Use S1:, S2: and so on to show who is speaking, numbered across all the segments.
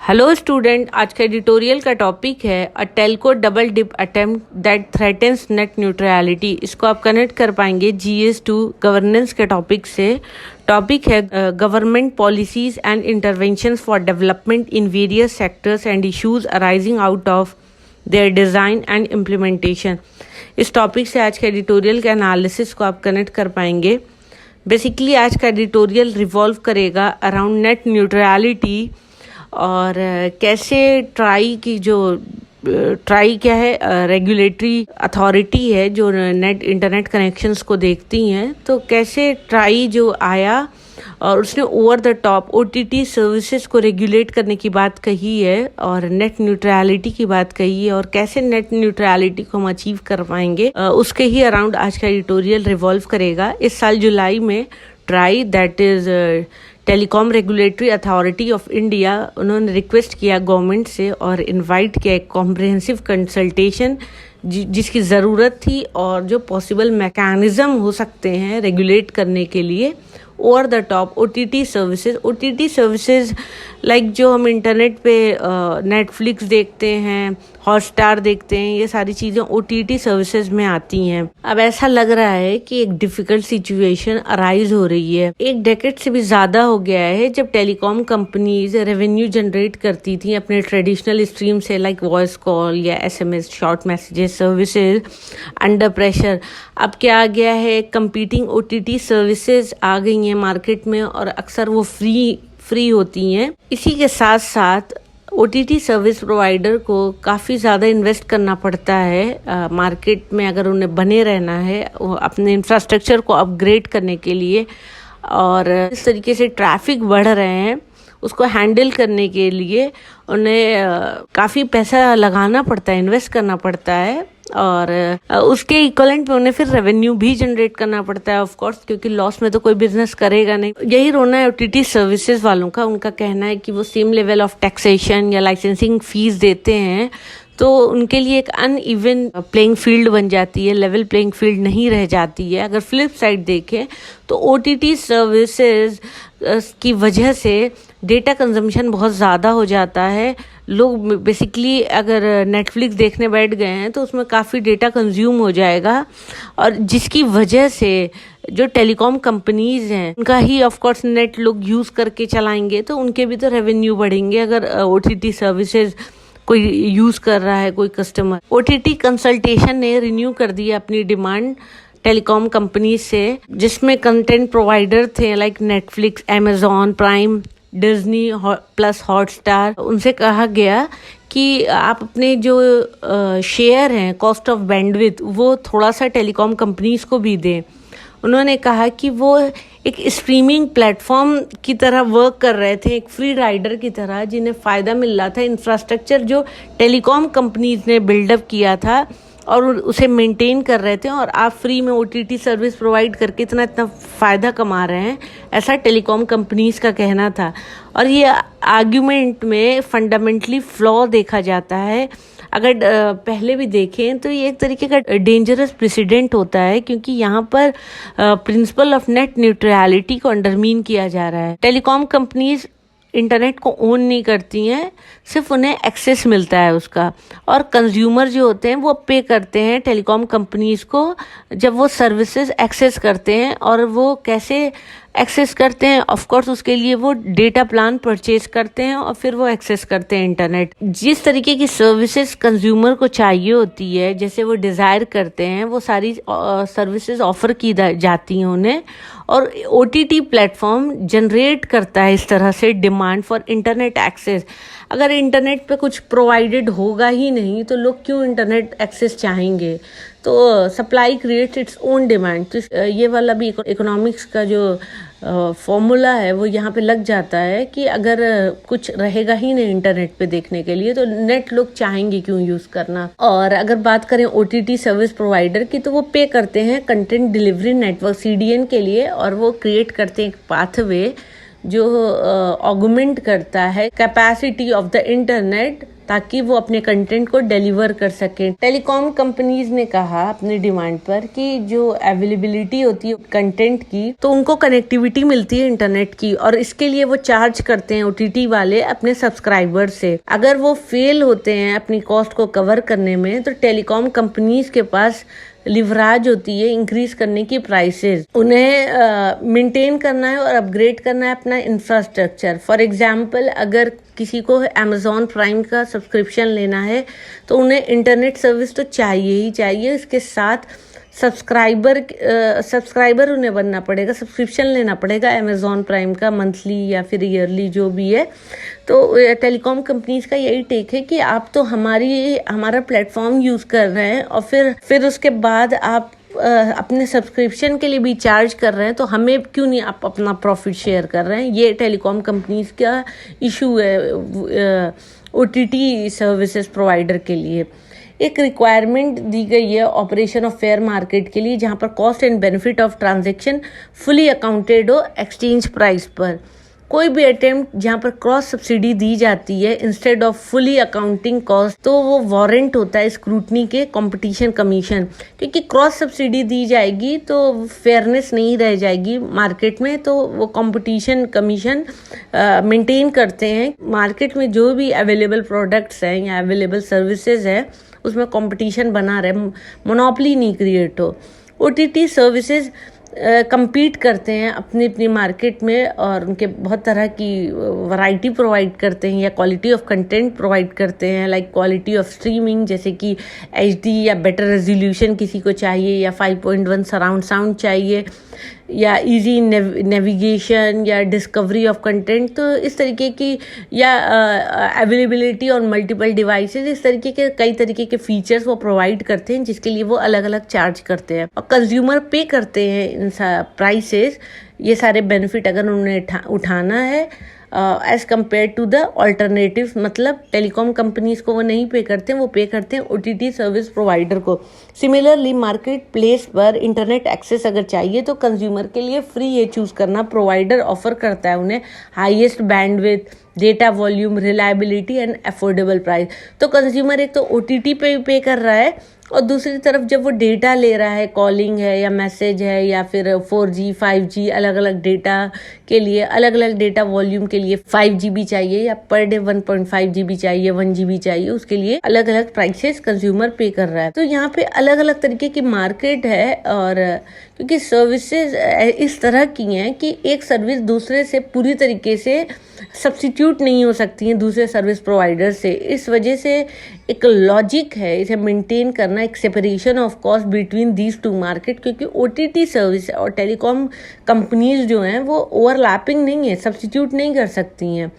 S1: Hello student, आज का editorial का टॉपिक है a telco double dip attempt that threatens net neutrality. इसको आप कनेक्ट कर पाएंगे GS2 गवर्नेंस के टॉपिक से। टॉपिक है government policies and interventions for development in various sectors and issues arising out of their design and implementation. इस topic से आज के एडिटोरियल के एनालिसिस को आप कनेक्ट कर पाएंगे। बेसिकली आज का एडिटोरियल रिवॉल्व करेगा अराउंड नेट न्यूट्रलिटी और कैसे ट्राई क्या है, रेगुलेटरी अथॉरिटी है जो नेट इंटरनेट कनेक्शंस को देखती हैं। तो कैसे ट्राई जो आया और उसने over the top OTT services को रेगुलेट करने की बात कही है और नेट न्यूट्रलिटी की बात कही है, और कैसे नेट न्यूट्रलिटी को हम अचीव कर पाएंगे उसके ही अराउंड आज का एडिटोरियल रिवॉल्व करेगा। इस साल जुलाई में try, that is telecom regulatory authority of India, उन्होंने रिक्वेस्ट किया गवर्नमेंट से और इनवाइट किया एक कॉम्प्रिहेंसिव कंसल्टेशन जिसकी ज़रूरत थी और जो पॉसिबल मैकेनिज़्म हो सकते हैं रेगुलेट करने के लिए over the top OTT services like जो हम इंटरनेट पे नेटफ्लिक्स देखते हैं, हॉटस्टार देखते हैं, ये सारी चीज़ें OTT सर्विसेज में आती हैं। अब ऐसा लग रहा है कि एक डिफ़िकल्ट सिचुएशन अराइज हो रही है। एक डेकेड से भी ज़्यादा हो गया है जब टेलीकॉम कंपनीज रेवेन्यू जनरेट करती थी अपने ट्रेडिशनल स्ट्रीम से, लाइक वॉइस कॉल या SMS short messages services, under pressure. अब क्या आ गया है, कंपीटिंग OTT सर्विसेज आ गई हैं मार्केट में और अक्सर वो फ्री होती हैं। इसी के साथ साथ OTT सर्विस प्रोवाइडर को काफ़ी ज़्यादा इन्वेस्ट करना पड़ता है मार्केट में अगर उन्हें बने रहना है अपने इंफ्रास्ट्रक्चर को अपग्रेड करने के लिए। और इस तरीके से ट्रैफिक बढ़ रहे हैं, उसको हैंडल करने के लिए उन्हें काफ़ी पैसा लगाना पड़ता है, इन्वेस्ट करना पड़ता है, और उसके इक्वलेंट पे उन्हें फिर रेवेन्यू भी जनरेट करना पड़ता है ऑफ कोर्स, क्योंकि लॉस में तो कोई बिजनेस करेगा नहीं। यही रोना है OTT सर्विसेज वालों का। उनका कहना है कि वो सेम लेवल ऑफ टैक्सेशन या लाइसेंसिंग फीस देते हैं तो उनके लिए एक अनइवन प्लेइंग फील्ड बन जाती है, लेवल प्लेइंग फील्ड नहीं रह जाती है। अगर फ्लिप साइड देखें तो OTT सर्विसेज की वजह से डेटा कंजम्पशन बहुत ज़्यादा हो जाता है। लोग बेसिकली अगर नेटफ्लिक्स देखने बैठ गए हैं तो उसमें काफ़ी डेटा कंज्यूम हो जाएगा, और जिसकी वजह से जो टेलीकॉम कंपनीज हैं उनका ही ऑफ कोर्स नेट लोग यूज़ करके चलाएंगे तो उनके भी तो रेवेन्यू बढ़ेंगे अगर OTT सर्विसेज कोई यूज़ कर रहा है, कोई कस्टमर। OTT कंसल्टेशन ने रिन्यू कर दिया अपनी डिमांड टेलीकॉम कंपनी से, जिसमें कंटेंट प्रोवाइडर थे like Netflix, Amazon prime, Disney plus Hotstar. उनसे कहा गया कि आप अपने जो शेयर हैं कॉस्ट ऑफ बैंडविड्थ वो थोड़ा सा टेलीकॉम कंपनीज को भी दें। उन्होंने कहा कि वो एक स्ट्रीमिंग प्लेटफॉर्म की तरह वर्क कर रहे थे, एक फ्री राइडर की तरह, जिन्हें फ़ायदा मिल रहा था। इंफ्रास्ट्रक्चर जो टेलीकॉम कंपनीज ने बिल्डअप किया था और उसे मेंटेन कर रहे थे, और आप फ्री में OTT सर्विस प्रोवाइड करके इतना फ़ायदा कमा रहे हैं, ऐसा टेलीकॉम कंपनीज का कहना था। और ये आर्ग्यूमेंट में फंडामेंटली फ्लॉ देखा जाता है। अगर पहले भी देखें तो ये एक तरीके का डेंजरस प्रेसिडेंट होता है, क्योंकि यहाँ पर प्रिंसिपल ऑफ नेट न्यूट्रलिटी को अंडरमीन किया जा रहा है। टेलीकॉम कंपनीज इंटरनेट को ओन नहीं करती हैं, सिर्फ उन्हें एक्सेस मिलता है उसका, और कंज्यूमर जो होते हैं वो पे करते हैं टेलीकॉम कंपनीज को जब वो सर्विसेज एक्सेस करते हैं। और वो कैसे एक्सेस करते हैं, ऑफ कोर्स उसके लिए वो डेटा प्लान परचेज करते हैं और फिर वो एक्सेस करते हैं इंटरनेट। जिस तरीके की सर्विसेज कंज्यूमर को चाहिए होती है, जैसे वो डिज़ायर करते हैं, वो सारी सर्विसेज ऑफर की जाती हैं उन्हें, और OTT प्लेटफॉर्म जनरेट करता है इस तरह से डिमांड फॉर इंटरनेट एक्सेस। अगर इंटरनेट पे कुछ प्रोवाइडेड होगा ही नहीं तो लोग क्यों इंटरनेट एक्सेस चाहेंगे? तो supply creates its own demand. तो ये वाला भी इकोनॉमिक्स का जो फॉर्मूला है वो यहाँ पे लग जाता है कि अगर कुछ रहेगा ही नहीं इंटरनेट पे देखने के लिए तो नेट लोग चाहेंगे क्यों यूज़ करना। और अगर बात करें OTT सर्विस प्रोवाइडर की, तो वो पे करते हैं कंटेंट डिलीवरी नेटवर्क CDN के लिए, और वो क्रिएट करते हैं एक पाथवे जो ऑगमेंट करता है कैपेसिटी ऑफ द इंटरनेट ताकि वो अपने कंटेंट को डिलीवर कर सकें। टेलीकॉम कंपनीज ने कहा अपनी डिमांड पर कि जो अवेलेबिलिटी होती है कंटेंट की, तो उनको कनेक्टिविटी मिलती है इंटरनेट की, और इसके लिए वो चार्ज करते हैं ओटीटी वाले अपने सब्सक्राइबर से। अगर वो फेल होते हैं अपनी कॉस्ट को कवर करने में, तो टेलीकॉम कंपनीज के पास लिवराज होती है इंक्रीज करने की प्राइसेस। उन्हें मेंटेन करना है और अपग्रेड करना है अपना इंफ्रास्ट्रक्चर। फॉर एग्जांपल, अगर किसी को अमेजॉन प्राइम का सब्सक्रिप्शन लेना है तो उन्हें इंटरनेट सर्विस तो चाहिए ही चाहिए, इसके साथ सब्सक्राइबर उन्हें बनना पड़ेगा, सब्सक्रिप्शन लेना पड़ेगा अमेजॉन प्राइम का मंथली या फिर ईयरली जो भी है। तो टेलीकॉम कंपनीज का यही टेक है कि आप तो हमारा प्लेटफॉर्म यूज़ कर रहे हैं और फिर उसके बाद आप अपने सब्सक्रिप्शन के लिए भी चार्ज कर रहे हैं, तो हमें क्यों नहीं आप अपना प्रॉफिट शेयर कर रहे हैं। ये टेलीकॉम कंपनीज का इशू है ओटीटी सर्विसेज प्रोवाइडर के लिए। एक रिक्वायरमेंट दी गई है ऑपरेशन ऑफ फेयर मार्केट के लिए, जहां पर cost and benefit of transaction fully accounted हो एक्सचेंज प्राइस पर। कोई भी अटेम्प्ट जहां पर क्रॉस सब्सिडी दी जाती है instead of fully accounting cost, तो वो वारंट होता है स्क्रूटनी के कंपटीशन कमीशन, क्योंकि क्रॉस सब्सिडी दी जाएगी तो फेयरनेस नहीं रह जाएगी मार्केट में। तो वो कंपटीशन कमीशन मेंटेन करते हैं मार्केट में जो भी अवेलेबल प्रोडक्ट्स हैं या अवेलेबल सर्विसेज है उसमें कंपटीशन बना रहे, मोनोपोली नहीं क्रिएट हो। ओटीटी सर्विसेज compete करते हैं अपनी अपनी मार्केट में, और उनके बहुत तरह की वैरायटी प्रोवाइड करते हैं या क्वालिटी ऑफ कंटेंट प्रोवाइड करते हैं, लाइक क्वालिटी ऑफ स्ट्रीमिंग, जैसे कि एचडी या बेटर रेजोल्यूशन किसी को चाहिए, या 5.1 सराउंड साउंड चाहिए, या इजी नेविगेशन या डिस्कवरी ऑफ कंटेंट। तो इस तरीके की, या अवेलेबिलिटी ऑन मल्टीपल डिवाइसेस, इस तरीके के कई तरीके के फीचर्स वो प्रोवाइड करते हैं जिसके लिए वो अलग अलग चार्ज करते हैं, और कंज्यूमर पे करते हैं इन प्राइसेस, ये सारे बेनिफिट अगर उन्हें उठाना है as compare to the alternative. मतलब टेलीकॉम कंपनीज को वो नहीं पे करते हैं, वो पे करते हैं ओटीटी सर्विस प्रोवाइडर को। सिमिलरली मार्केट प्लेस पर इंटरनेट एक्सेस अगर चाहिए तो कंज्यूमर के लिए फ्री ये चूज करना प्रोवाइडर ऑफर करता है उन्हें highest bandwidth, data volume, reliability and affordable price. तो कंज्यूमर एक तो ओटीटी पे कर रहा है, और दूसरी तरफ जब वो डेटा ले रहा है, कॉलिंग है या मैसेज है या फिर 4G 5G, अलग अलग डेटा के लिए अलग अलग डेटा वॉल्यूम के लिए 5GB चाहिए या पर डे 1.5GB चाहिए, 1GB चाहिए, उसके लिए अलग अलग प्राइसेस कंज्यूमर पे कर रहा है। तो यहाँ पे अलग अलग तरीके की मार्केट है, और क्योंकि सर्विसेज इस तरह की हैं कि एक सर्विस दूसरे से पूरी तरीके से सब्स्टिट्यूट नहीं हो सकती हैं दूसरे सर्विस प्रोवाइडर से। इस वजह से एक लॉजिक है इसे मेंटेन करना, एक separation of cost between these two market, क्योंकि ओटीटी सर्विस और टेलीकॉम कंपनीज जो हैं वो ओवरलैपिंग नहीं है, सब्स्टिट्यूट नहीं कर सकती हैं।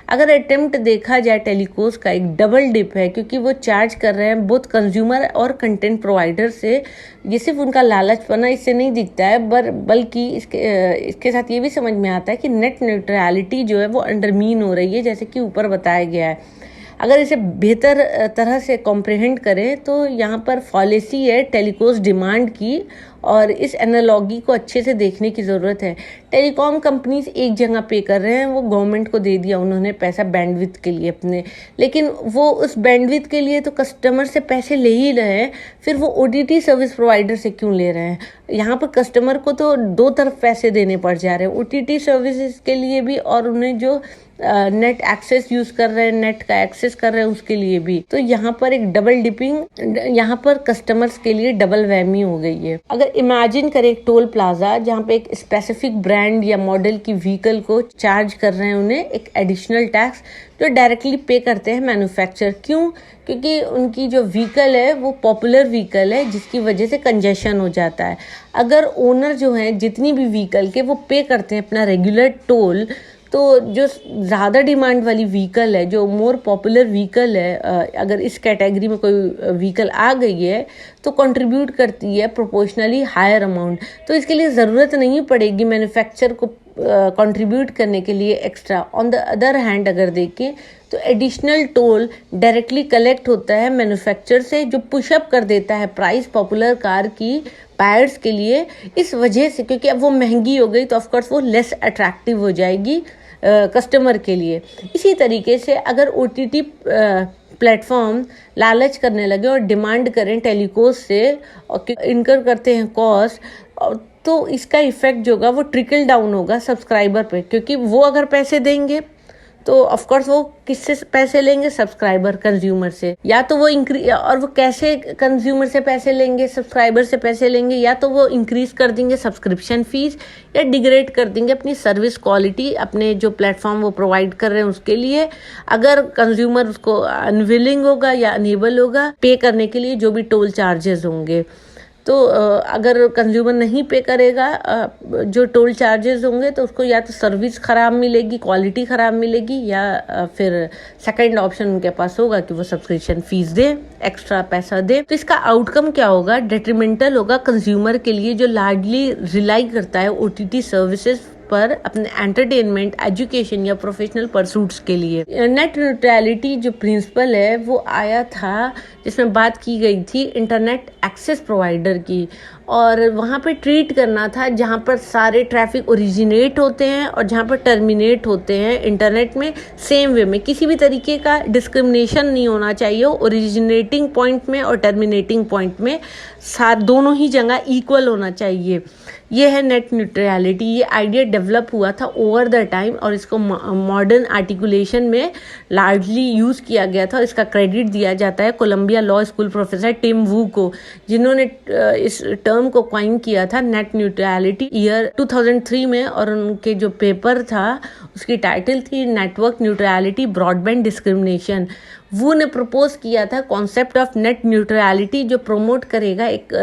S1: अगर अटेम्प्ट देखा जाए टेलीकोस का, एक डबल डिप है, क्योंकि वो चार्ज कर रहे हैं बोथ कंज्यूमर और कंटेंट प्रोवाइडर से। ये सिर्फ उनका लालचपना इससे नहीं दिखता है, बल्कि इसके साथ ये भी समझ में आता है कि नेट न्यूट्रलिटी जो है वो अंडरमीन हो रही है, जैसे कि ऊपर बताया गया है। अगर इसे बेहतर तरह से कॉम्प्रिहेंड करें तो यहाँ पर फॉलिसी है टेलीकोस डिमांड की, और इस एनालॉगी को अच्छे से देखने की ज़रूरत है। टेलीकॉम कंपनीज एक जगह पे कर रहे हैं, वो गवर्नमेंट को दे दिया उन्होंने पैसा बैंडविड्थ के लिए अपने, लेकिन वो उस बैंडविड्थ के लिए तो कस्टमर से पैसे ले ही रहे हैं, फिर वो ओटीटी सर्विस प्रोवाइडर से क्यों ले रहे हैं। यहाँ पर कस्टमर को तो दो तरफ पैसे देने पड़ जा रहे हैं, ओटीटी सर्विसेज के लिए भी और उन्हें जो नेट एक्सेस यूज कर रहे हैं, नेट का एक्सेस कर रहे हैं उसके लिए भी। तो यहाँ पर एक डबल डिपिंग, यहाँ पर कस्टमर्स के लिए डबल वहमी हो गई है। अगर इमेजिन करें एक टोल प्लाजा जहाँ पे एक स्पेसिफिक ब्रांड या मॉडल की व्हीकल को चार्ज कर रहे हैं उन्हें एक एडिशनल टैक्स, जो डायरेक्टली पे करते हैं मैन्युफैक्चरर। क्यों? क्योंकि उनकी जो व्हीकल है वो पॉपुलर व्हीकल है, जिसकी वजह से कंजेशन हो जाता है। अगर ओनर जो है जितनी भी व्हीकल के वो पे करते हैं अपना रेगुलर टोल, तो जो ज़्यादा डिमांड वाली व्हीकल है, जो मोर पॉपुलर व्हीकल है, अगर इस कैटेगरी में कोई व्हीकल आ गई है तो कंट्रीब्यूट करती है प्रोपोर्शनली हायर अमाउंट। तो इसके लिए ज़रूरत नहीं पड़ेगी मैन्युफैक्चरर को कंट्रीब्यूट करने के लिए extra. On the other hand अगर देखें तो एडिशनल टोल डायरेक्टली कलेक्ट होता है मैन्युफैक्चरर से, जो पुशअप कर देता है प्राइस पॉपुलर कार की बायर्स के लिए। इस वजह से, क्योंकि अब वो महंगी हो गई तो ऑफकोर्स वो लेस अट्रैक्टिव हो जाएगी कस्टमर के लिए। इसी तरीके से अगर ओटीटी प्लेटफॉर्म लालच करने लगे और डिमांड करें टेलीकॉस्ट से और इनकर करते हैं कॉस्ट, तो इसका इफेक्ट जो होगा वो ट्रिकल डाउन होगा सब्सक्राइबर पे, क्योंकि वो अगर पैसे देंगे तो ऑफ कोर्स वो किससे पैसे लेंगे? सब्सक्राइबर, कंज्यूमर से। या तो वो और वो कैसे कंज्यूमर से पैसे लेंगे, सब्सक्राइबर से पैसे लेंगे? या तो वो इंक्रीज कर देंगे सब्सक्रिप्शन फीस या डिग्रेड कर देंगे अपनी सर्विस क्वालिटी, अपने जो प्लेटफॉर्म वो प्रोवाइड कर रहे हैं उसके लिए, अगर कंज्यूमर उसको अनविलिंग होगा या अनेबल होगा पे करने के लिए जो भी टोल चार्जेस होंगे। तो अगर कंज्यूमर नहीं पे करेगा जो टोल चार्जेस होंगे तो उसको या तो सर्विस ख़राब मिलेगी, क्वालिटी ख़राब मिलेगी, या फिर सेकंड ऑप्शन उनके पास होगा कि वो सब्सक्रिप्शन फीस दे, एक्स्ट्रा पैसा दे। तो इसका आउटकम क्या होगा? डेट्रीमेंटल होगा कंज्यूमर के लिए जो लार्जली रिलाई करता है OTT सर्विसेज पर अपने एंटरटेनमेंट, एजुकेशन या प्रोफेशनल परसूट्स के लिए। नेट न्यूट्रलिटी जो प्रिंसिपल है वो आया था जिसमें बात की गई थी इंटरनेट एक्सेस प्रोवाइडर की, और वहाँ पे ट्रीट करना था जहाँ पर सारे ट्रैफिक ओरिजिनेट होते हैं और जहाँ पर टर्मिनेट होते हैं इंटरनेट में सेम वे में, किसी भी तरीके का डिस्क्रिमिनेशन नहीं होना चाहिए ओरिजिनेटिंग पॉइंट में और टर्मिनेटिंग पॉइंट में, साथ दोनों ही जगह इक्वल होना चाहिए। ये है नेट न्यूट्रलिटी। ये आइडिया डेवलप हुआ था ओवर द टाइम और इसको मॉडर्न आर्टिकुलेशन में लार्जली यूज़ किया गया था। इसका क्रेडिट दिया जाता है Columbia law school professor Tim Wu को, जिन्होंने इस टर्म को कॉइन किया था नेट न्यूट्रलिटी ईयर 2003 में, और उनके जो पेपर था उसकी टाइटल थी नेटवर्क न्यूट्रलिटी ब्रॉडबैंड डिस्क्रिमिनेशन। वो ने प्रपोज किया था कॉन्सेप्ट ऑफ नेट न्यूट्रलिटी जो प्रमोट करेगा एक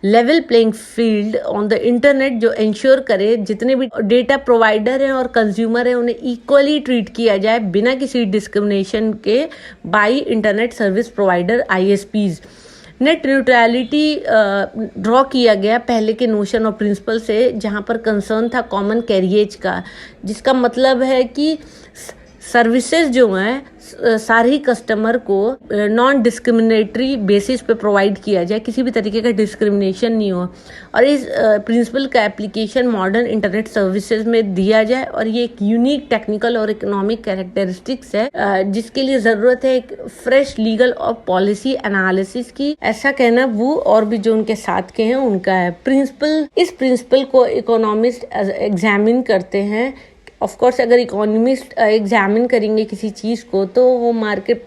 S1: level playing field on the internet, जो इंश्योर करे जितने भी डेटा प्रोवाइडर हैं और कंज्यूमर हैं उन्हें इक्वली ट्रीट किया जाए बिना किसी डिस्क्रिमिनेशन के by internet service provider ISPs। Net neutrality draw किया गया पहले के नोशन और प्रिंसिपल से, जहाँ पर कंसर्न था कॉमन कैरियज का, जिसका मतलब है कि सर्विसेज जो हैं सारे कस्टमर को नॉन डिस्क्रिमिनेटरी बेसिस पे प्रोवाइड किया जाए, किसी भी तरीके का डिस्क्रिमिनेशन नहीं हो, और इस प्रिंसिपल का एप्लीकेशन मॉडर्न इंटरनेट सर्विसेज में दिया जाए। और ये एक यूनिक टेक्निकल और इकोनॉमिक कैरेक्टरिस्टिक्स है जिसके लिए ज़रूरत है एक फ्रेश लीगल और पॉलिसी एनालिसिस की, ऐसा कहना वो और भी जो उनके साथ के हैं उनका है। इस प्रिंसिपल को इकोनॉमिस्ट एग्जामिन करते हैं। ऑफ कोर्स अगर इकोनॉमिस्ट एग्जामिन करेंगे किसी चीज़ को तो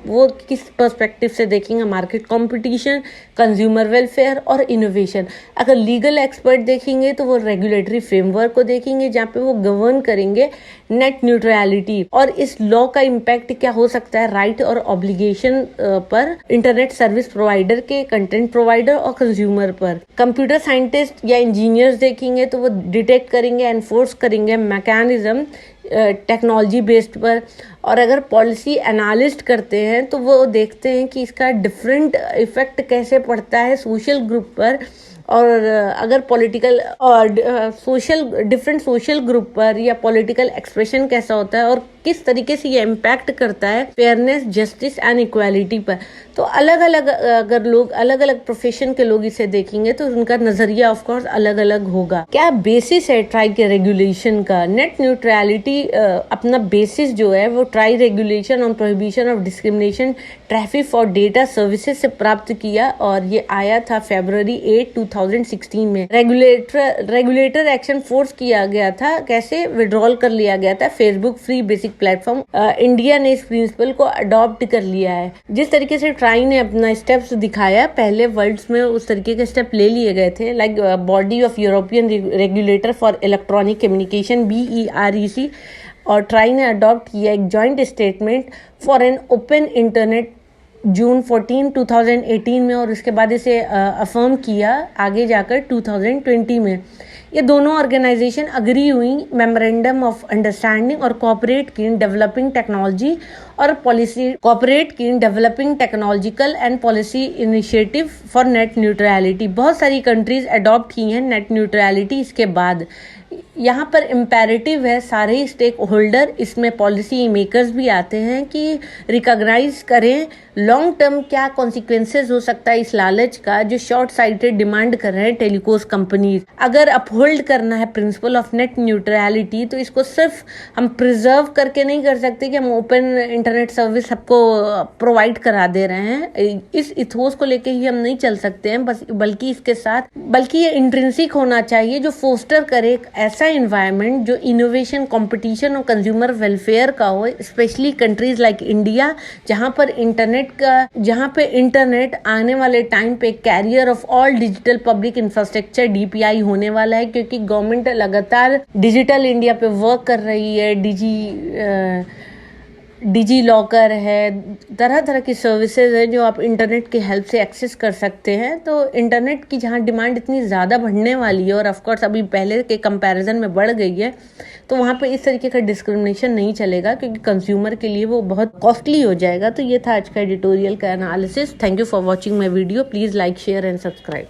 S1: वो किस पर्सपेक्टिव से देखेंगे? मार्केट कंपटीशन, कंज्यूमर वेलफेयर और इनोवेशन। अगर लीगल एक्सपर्ट देखेंगे तो वो रेगुलेटरी फ्रेमवर्क को देखेंगे जहाँ पे वो गवर्न करेंगे नेट न्यूट्रलिटी और इस लॉ का इम्पैक्ट क्या हो सकता है राइट और ऑब्लिगेशन पर इंटरनेट सर्विस प्रोवाइडर के, कंटेंट प्रोवाइडर और कंज्यूमर पर। कंप्यूटर साइंटिस्ट या इंजीनियर्स देखेंगे तो वो डिटेक्ट करेंगे, एनफोर्स करेंगे मैकेनिज्म टेक्नोलॉजी बेस्ड पर, और अगर पॉलिसी एनालिस्ट करते हैं तो वो देखते हैं कि इसका डिफरेंट इफेक्ट कैसे पड़ता है सोशल ग्रुप पर, और अगर पॉलिटिकल और डिफरेंट सोशल ग्रुप पर या पॉलिटिकल एक्सप्रेशन कैसा होता है और किस तरीके से ये इम्पैक्ट करता है फेयरनेस, जस्टिस एंड इक्वालिटी पर। तो अलग अलग अगर लोग अलग अलग प्रोफेशन के लोग इसे देखेंगे तो उनका नजरिया ऑफ कोर्स अलग अलग होगा। क्या बेसिस है ट्राई के रेगुलेशन का? नेट न्यूट्रलिटी अपना बेसिस जो है वो try regulation on prohibition of discrimination traffic for data services से प्राप्त किया, और ये आया था February 8, 2016 में। रेगुलेटर एक्शन फोर्स किया गया था, कैसे? विड्रॉल कर लिया गया था Facebook free basic platform. India ने इस प्रिंसिपल को अडॉप्ट कर लिया है। जिस तरीके से ट्राई ने अपना स्टेप्स दिखाया, पहले वर्ल्ड्स में उस तरीके के स्टेप ले लिए गए थे, like body of European regulator for electronic communication BEREC, और ट्राई ने अडॉप्ट किया एक joint statement for an open internet June 14, 2018 में, और उसके बाद इसे अफर्म किया आगे जाकर 2020 में। ये दोनों ऑर्गेनाइजेशन अग्री हुई मेमोरेंडम ऑफ अंडरस्टैंडिंग और कोऑपरेट की इन डेवलपिंग टेक्नोलॉजी और पॉलिसी, कोऑपरेट की in developing technological and policy initiative for net neutrality. बहुत सारी कंट्रीज अडॉप्ट की हैं नेट न्यूट्रलिटी इसके बाद। यहाँ पर इम्पेरेटिव है सारे ही स्टेक होल्डर, इसमें पॉलिसी मेकर्स भी आते हैं कि रिकॉग्नाइज करें लॉन्ग टर्म क्या कॉन्सिक्वेंसेज हो सकता है इस लालच का जो शॉर्ट साइटेड डिमांड कर रहे हैं टेलीकॉम कंपनीज। अगर अपहोल्ड करना है प्रिंसिपल ऑफ नेट न्यूट्रलिटी तो इसको सिर्फ हम प्रिजर्व करके नहीं कर सकते कि हम ओपन इंटरनेट सर्विस सबको प्रोवाइड करा दे रहे हैं। इस इथोस को लेके ही हम नहीं चल सकते हैं, बस बल्कि इसके साथ ये इंट्रिंसिक होना चाहिए जो फोस्टर करे एक ऐसा एनवायरनमेंट जो इनोवेशन, कंपटीशन और कंज्यूमर वेलफेयर का हो, स्पेशली कंट्रीज लाइक इंडिया जहां पे इंटरनेट आने वाले टाइम पे carrier of all digital public infrastructure DPI होने वाला है, क्योंकि गवर्नमेंट लगातार डिजिटल इंडिया पे वर्क कर रही है। डिजी लॉकर है, तरह तरह की सर्विसेज है जो आप इंटरनेट की हेल्प से एक्सेस कर सकते हैं। तो इंटरनेट की जहां डिमांड इतनी ज़्यादा बढ़ने वाली है और ऑफ कोर्स अभी पहले के कंपैरिजन में बढ़ गई है, तो वहां पे इस तरीके का डिस्क्रिमिनेशन नहीं चलेगा, क्योंकि कंज्यूमर के लिए वो बहुत कॉस्टली हो जाएगा। तो ये था आज का एडिटोरियल का analysis. Thank you for watching my video. Please like, share and subscribe.